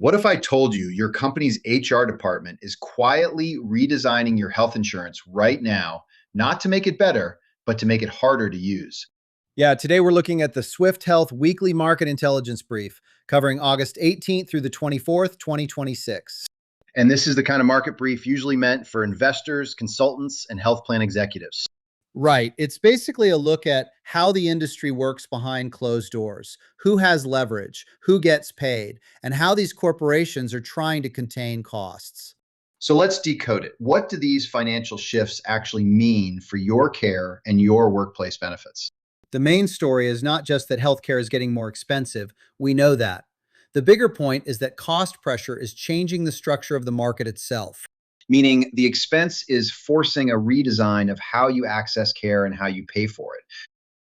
What if I told you your company's HR department is quietly redesigning your health insurance right now, not to make it better, but to make it harder to use? Yeah, today we're looking at the Swift Health Weekly Market Intelligence Brief, covering August 18th through the 24th, 2026. And this is the kind of market brief usually meant for investors, consultants, and health plan executives. Right. It's basically a look at how the industry works behind closed doors, who has leverage, who gets paid, and how these corporations are trying to contain costs. So let's decode it. What do these financial shifts actually mean for your care and your workplace benefits? The main story is not just that healthcare is getting more expensive. We know that. The bigger point is that cost pressure is changing the structure of the market itself. Meaning the expense is forcing a redesign of how you access care and how you pay for it.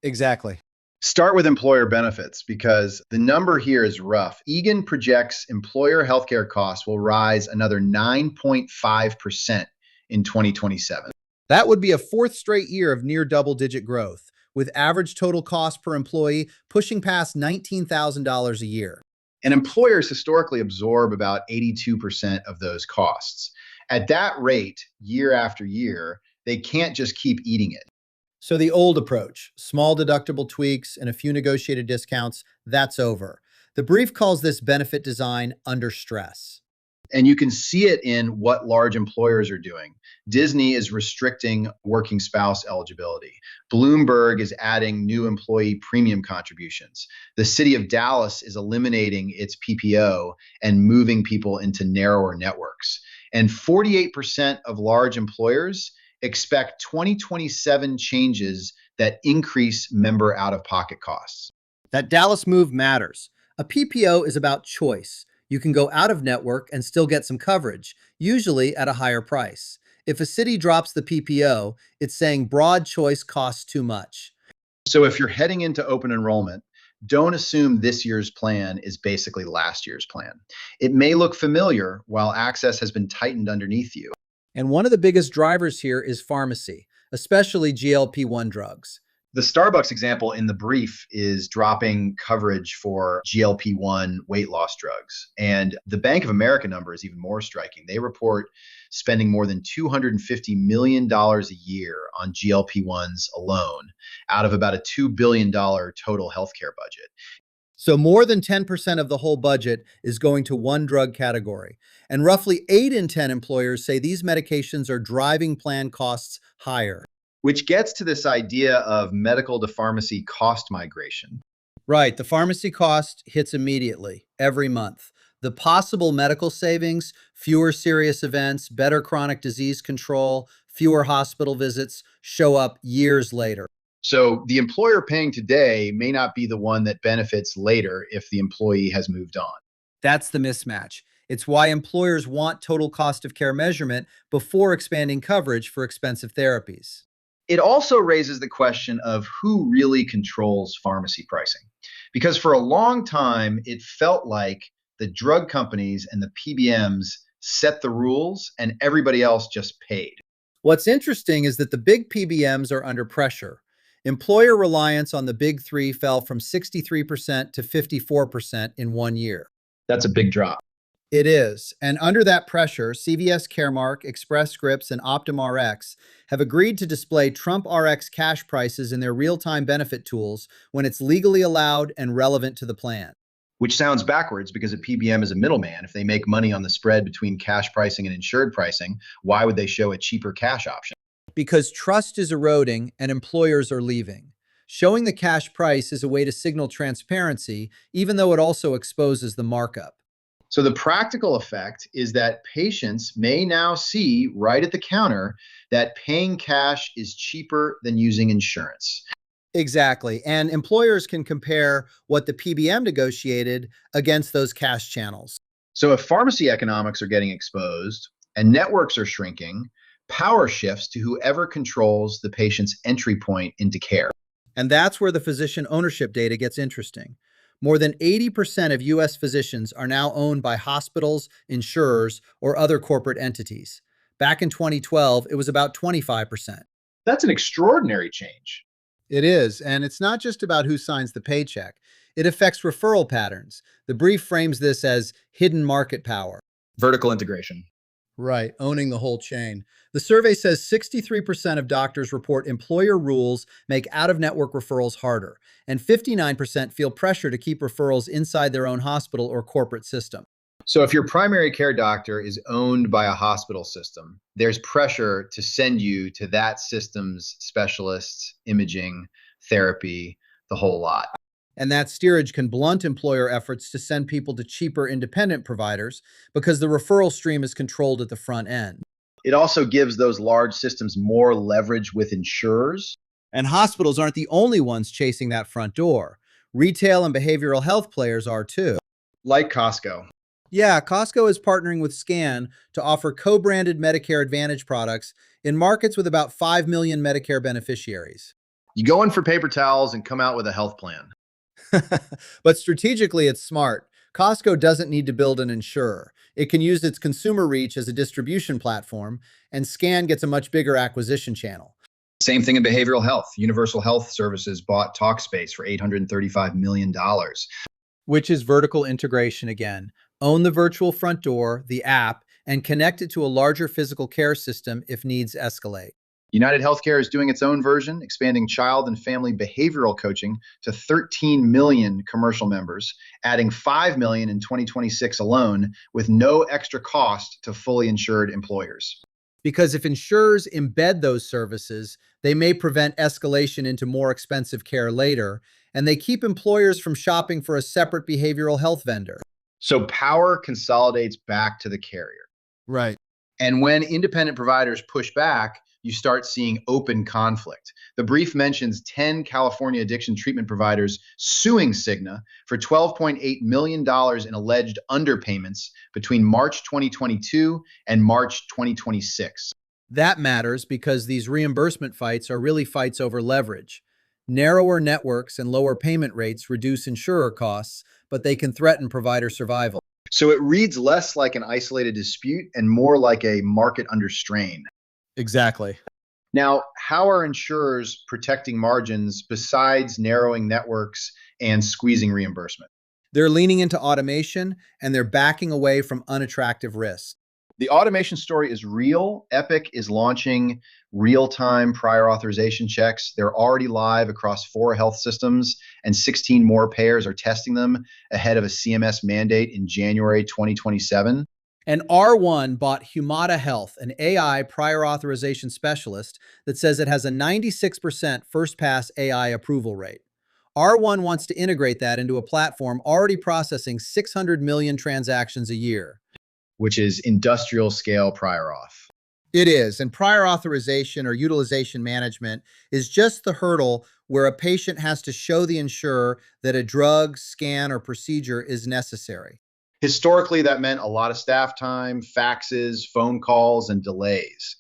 Exactly. Start with employer benefits because the number here is rough. Egan projects employer healthcare costs will rise another 9.5% in 2027. That would be a fourth straight year of near double-digit growth, with average total cost per employee pushing past $19,000 a year. And employers historically absorb about 82% of those costs. At that rate, year after year, they can't just keep eating it. So the old approach, small deductible tweaks and a few negotiated discounts, that's over. The brief calls this benefit design under stress. And you can see it in what large employers are doing. Disney is restricting working spouse eligibility. Bloomberg is adding new employee premium contributions. The city of Dallas is eliminating its PPO and moving people into narrower networks. And 48% of large employers expect 2027 changes that increase member out-of-pocket costs. That Dallas move matters. A PPO is about choice. You can go out of network and still get some coverage, usually at a higher price. If a city drops the PPO, it's saying broad choice costs too much. So if you're heading into open enrollment, don't assume this year's plan is basically last year's plan. It may look familiar while access has been tightened underneath you. And one of the biggest drivers here is pharmacy, especially GLP-1 drugs. The Starbucks example in the brief is dropping coverage for GLP-1 weight loss drugs. And the Bank of America number is even more striking. They report spending more than $250 million a year on GLP-1s alone, out of about a $2 billion total healthcare budget. So more than 10% of the whole budget is going to one drug category. And roughly 8 in 10 employers say these medications are driving plan costs higher. Which gets to this idea of medical to pharmacy cost migration. Right, the pharmacy cost hits immediately, every month. The possible medical savings, fewer serious events, better chronic disease control, fewer hospital visits, show up years later. So the employer paying today may not be the one that benefits later if the employee has moved on. That's the mismatch. It's why employers want total cost of care measurement before expanding coverage for expensive therapies. It also raises the question of who really controls pharmacy pricing. Because for a long time, it felt like the drug companies and the PBMs set the rules and everybody else just paid. What's interesting is that the big PBMs are under pressure. Employer reliance on the big three fell from 63% to 54% in 1 year. That's a big drop. It is. And under that pressure, CVS Caremark, Express Scripts, and Optum Rx have agreed to display Trump Rx cash prices in their real-time benefit tools when it's legally allowed and relevant to the plan. Which sounds backwards because a PBM is a middleman. If they make money on the spread between cash pricing and insured pricing, why would they show a cheaper cash option? Because trust is eroding and employers are leaving. Showing the cash price is a way to signal transparency, even though it also exposes the markup. So the practical effect is that patients may now see right at the counter that paying cash is cheaper than using insurance. Exactly. And employers can compare what the PBM negotiated against those cash channels. So if pharmacy economics are getting exposed and networks are shrinking, power shifts to whoever controls the patient's entry point into care. And that's where the physician ownership data gets interesting. More than 80% of U.S. physicians are now owned by hospitals, insurers, or other corporate entities. Back in 2012, it was about 25%. That's an extraordinary change. It is, and it's not just about who signs the paycheck. It affects referral patterns. The brief frames this as hidden market power. Vertical integration. Right, owning the whole chain. The survey says 63% of doctors report employer rules make out-of-network referrals harder, and 59% feel pressure to keep referrals inside their own hospital or corporate system. So if your primary care doctor is owned by a hospital system, there's pressure to send you to that system's specialists, imaging, therapy, the whole lot. And that steerage can blunt employer efforts to send people to cheaper independent providers because the referral stream is controlled at the front end. It also gives those large systems more leverage with insurers. And hospitals aren't the only ones chasing that front door. Retail and behavioral health players are too. Like Costco. Yeah, Costco is partnering with Scan to offer co-branded Medicare Advantage products in markets with about 5 million Medicare beneficiaries. You go in for paper towels and come out with a health plan. But strategically, it's smart. Costco doesn't need to build an insurer. It can use its consumer reach as a distribution platform, and Scan gets a much bigger acquisition channel. Same thing in behavioral health. Universal Health Services bought Talkspace for $835 million. Which is vertical integration again. Own the virtual front door, the app, and connect it to a larger physical care system if needs escalate. United Healthcare is doing its own version, expanding child and family behavioral coaching to 13 million commercial members, adding 5 million in 2026 alone, with no extra cost to fully insured employers. Because if insurers embed those services, they may prevent escalation into more expensive care later, and they keep employers from shopping for a separate behavioral health vendor. So power consolidates back to the carrier. Right. And when independent providers push back, you start seeing open conflict. The brief mentions 10 California addiction treatment providers suing Cigna for $12.8 million in alleged underpayments between March 2022 and March 2026. That matters because these reimbursement fights are really fights over leverage. Narrower networks and lower payment rates reduce insurer costs, but they can threaten provider survival. So it reads less like an isolated dispute and more like a market under strain. Exactly. Now, how are insurers protecting margins besides narrowing networks and squeezing reimbursement? They're leaning into automation and they're backing away from unattractive risks. The automation story is real. Epic is launching real-time prior authorization checks. They're already live across 4 health systems, and 16 more payers are testing them ahead of a CMS mandate in January 2027. And R1 bought Humata Health, an AI prior authorization specialist that says it has a 96% first-pass AI approval rate. R1 wants to integrate that into a platform already processing 600 million transactions a year. Which is industrial scale prior auth. It is, and prior authorization or utilization management is just the hurdle where a patient has to show the insurer that a drug, scan, or procedure is necessary. Historically, that meant a lot of staff time, faxes, phone calls, and delays.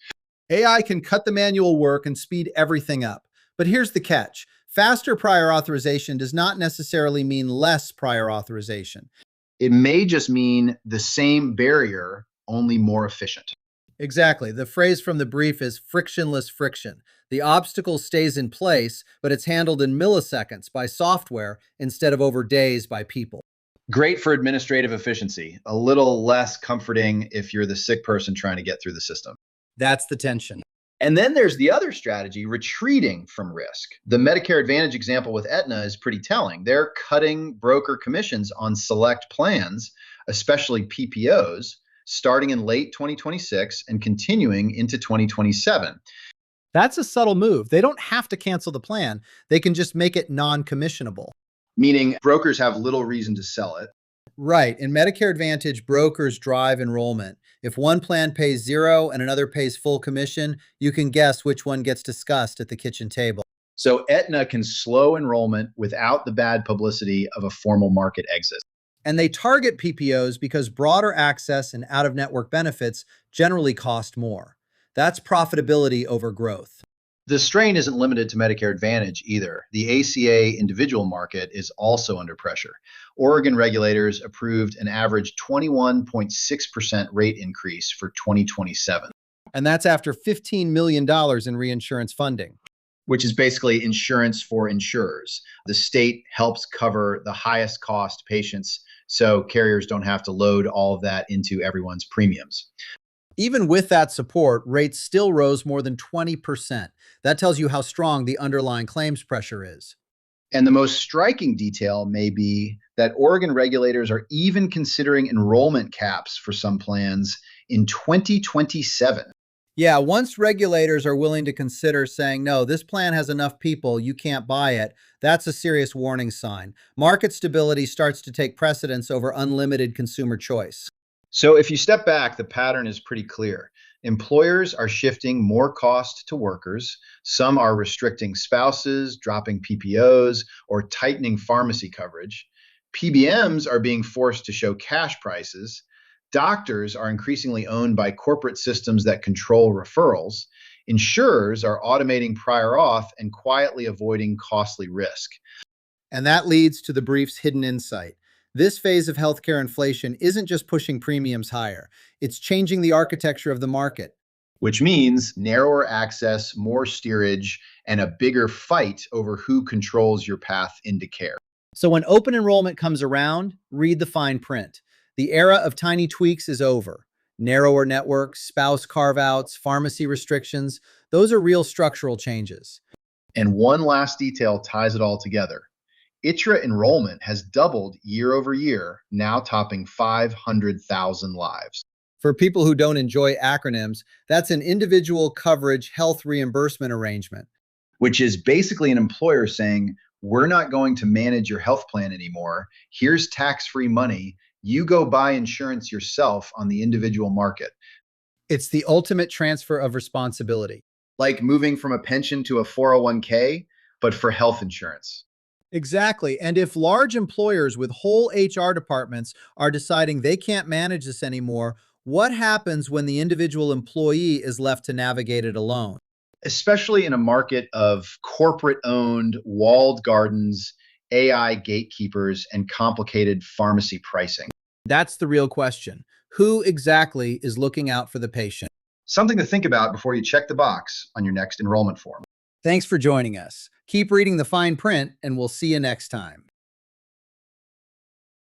AI can cut the manual work and speed everything up. But here's the catch. Faster prior authorization does not necessarily mean less prior authorization. It may just mean the same barrier, only more efficient. Exactly. The phrase from the brief is frictionless friction. The obstacle stays in place, but it's handled in milliseconds by software instead of over days by people. Great for administrative efficiency, a little less comforting if you're the sick person trying to get through the system. That's the tension. And then there's the other strategy, retreating from risk. The Medicare Advantage example with Aetna is pretty telling. They're cutting broker commissions on select plans, especially PPOs, starting in late 2026 and continuing into 2027. That's a subtle move. They don't have to cancel the plan. They can just make it non-commissionable. Meaning brokers have little reason to sell it. Right. In Medicare Advantage, brokers drive enrollment. If one plan pays zero and another pays full commission, you can guess which one gets discussed at the kitchen table. So Aetna can slow enrollment without the bad publicity of a formal market exit. And they target PPOs because broader access and out-of-network benefits generally cost more. That's profitability over growth. The strain isn't limited to Medicare Advantage either. The ACA individual market is also under pressure. Oregon regulators approved an average 21.6% rate increase for 2027. And that's after $15 million in reinsurance funding. which is basically insurance for insurers. The state helps cover the highest cost patients so carriers don't have to load all of that into everyone's premiums. Even with that support, rates still rose more than 20%. That tells you how strong the underlying claims pressure is. And the most striking detail may be that Oregon regulators are even considering enrollment caps for some plans in 2027. Yeah, once regulators are willing to consider saying, no, this plan has enough people, you can't buy it, that's a serious warning sign. Market stability starts to take precedence over unlimited consumer choice. So if you step back, the pattern is pretty clear. Employers are shifting more cost to workers. Some are restricting spouses, dropping PPOs, or tightening pharmacy coverage. PBMs are being forced to show cash prices. Doctors are increasingly owned by corporate systems that control referrals. Insurers are automating prior auth and quietly avoiding costly risk. And that leads to the brief's hidden insight. This phase of healthcare inflation isn't just pushing premiums higher, it's changing the architecture of the market. Which means narrower access, more steerage, and a bigger fight over who controls your path into care. So when open enrollment comes around, read the fine print. The era of tiny tweaks is over. Narrower networks, spouse carve-outs, pharmacy restrictions, those are real structural changes. And one last detail ties it all together. ITRA enrollment has doubled year over year, now topping 500,000 lives. For people who don't enjoy acronyms, that's an individual coverage health reimbursement arrangement. Which is basically an employer saying, we're not going to manage your health plan anymore. Here's tax-free money. You go buy insurance yourself on the individual market. It's the ultimate transfer of responsibility. Like moving from a pension to a 401k, but for health insurance. Exactly. And if large employers with whole HR departments are deciding they can't manage this anymore, what happens when the individual employee is left to navigate it alone? Especially in a market of corporate-owned walled gardens, AI gatekeepers, and complicated pharmacy pricing. That's the real question. Who exactly is looking out for the patient? Something to think about before you check the box on your next enrollment form. Thanks for joining us. Keep reading the fine print, and we'll see you next time.